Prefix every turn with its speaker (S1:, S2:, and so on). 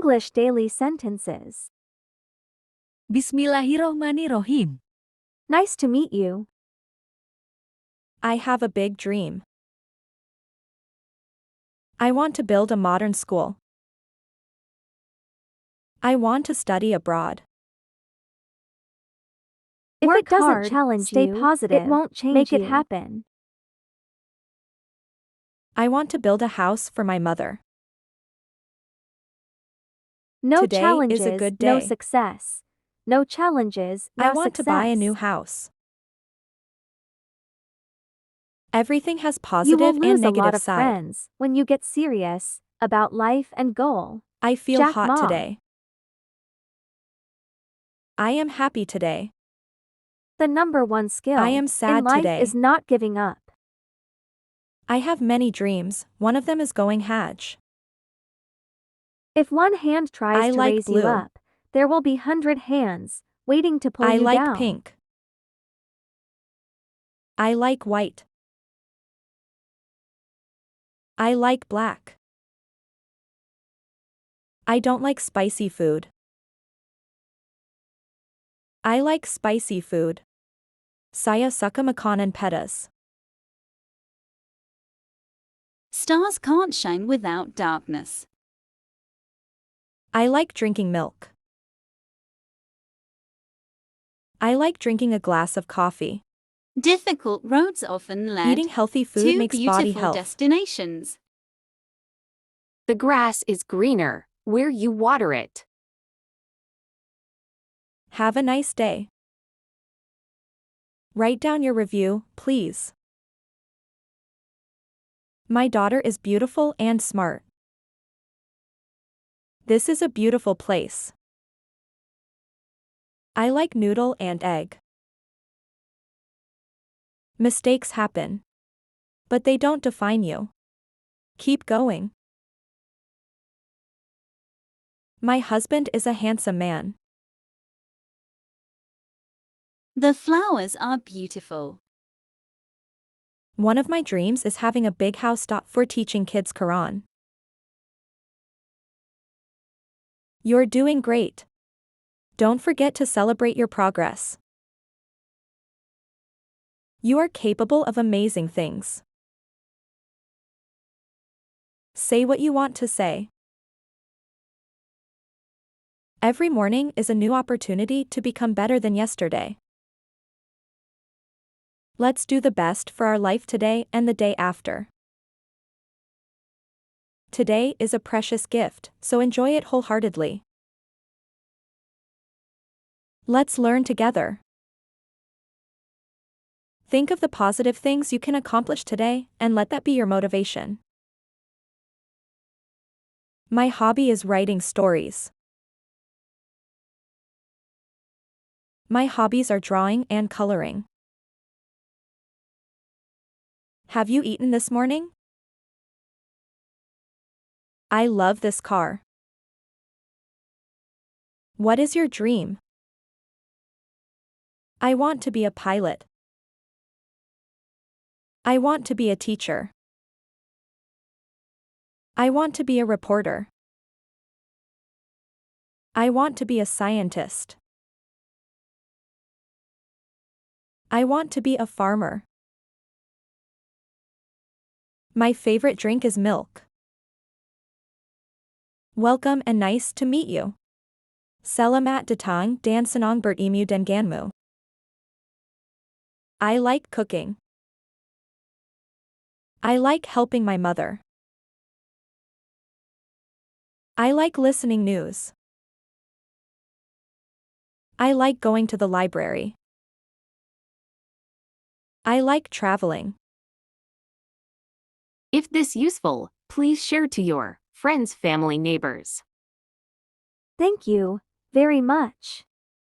S1: English daily sentences.
S2: Bismillahirrohmanirrohim.
S1: Nice to meet you.
S3: I have a big dream. I want to build a modern school. I want to study abroad.
S1: If
S2: Work
S1: it doesn't
S2: hard,
S1: challenge
S2: stay
S1: you,
S2: positive,
S1: it won't change
S2: make
S1: you.
S2: it happen.
S3: I want to build a house for my mother.
S1: No
S3: Today
S1: challenges,
S3: is a good
S1: no
S3: day.
S1: success. No challenges, no
S3: I want to buy a new
S1: success.
S3: house. Everything has
S1: You will
S3: positive
S1: lose
S3: and
S1: a lot
S3: negative
S1: of
S3: side.
S1: friends when you get serious about life and goal.
S3: I feel
S1: Jack
S3: hot
S1: Ma.
S3: today. I am happy today.
S1: The number one skill
S3: I am sad
S1: in life
S3: today.
S1: is not giving up.
S3: I have many dreams, one of them is going Hajj.
S1: If one hand tries
S3: I
S1: to
S3: like
S1: raise
S3: blue.
S1: you up, there will be 100 hands waiting to pull
S3: I
S1: you
S3: like
S1: down.
S3: pink. I like white. I like black. I don't like spicy food. I like spicy food. Saya suka makanan pedas.
S2: Stars can't shine without darkness.
S3: I like drinking milk. I like drinking a glass of coffee.
S2: Difficult roads often lead
S3: Eating healthy food
S2: to
S3: makes body
S2: beautiful
S3: health.
S2: destinations.
S4: The grass is greener where you water it.
S3: Have a nice day. Write down your review, please. My daughter is beautiful and smart. This is a beautiful place. I like noodle and egg. Mistakes happen. But they don't define you. Keep going. My husband is a handsome man.
S2: The flowers are beautiful.
S3: One of my dreams is having a big house for teaching kids Quran. You're doing great. Don't forget to celebrate your progress. You are capable of amazing things. Say what you want to say. Every morning is a new opportunity to become better than yesterday. Let's do the best for our life today and the day after. Today is a precious gift, so enjoy it wholeheartedly. Let's learn together. Think of the positive things you can accomplish today and let that be your motivation. My hobby is writing stories. My hobbies are drawing and coloring. Have you eaten this morning? I love this car. What is your dream? I want to be a pilot. I want to be a teacher. I want to be a reporter. I want to be a scientist. I want to be a farmer. My favorite drink is milk. Welcome and nice to meet you. Selamat datang dan senang bertemu denganmu. I like cooking. I like helping my mother. I like listening news. I like going to the library. I like traveling.
S4: If this useful, please share to your friends, family, neighbors.
S1: Thank you very much.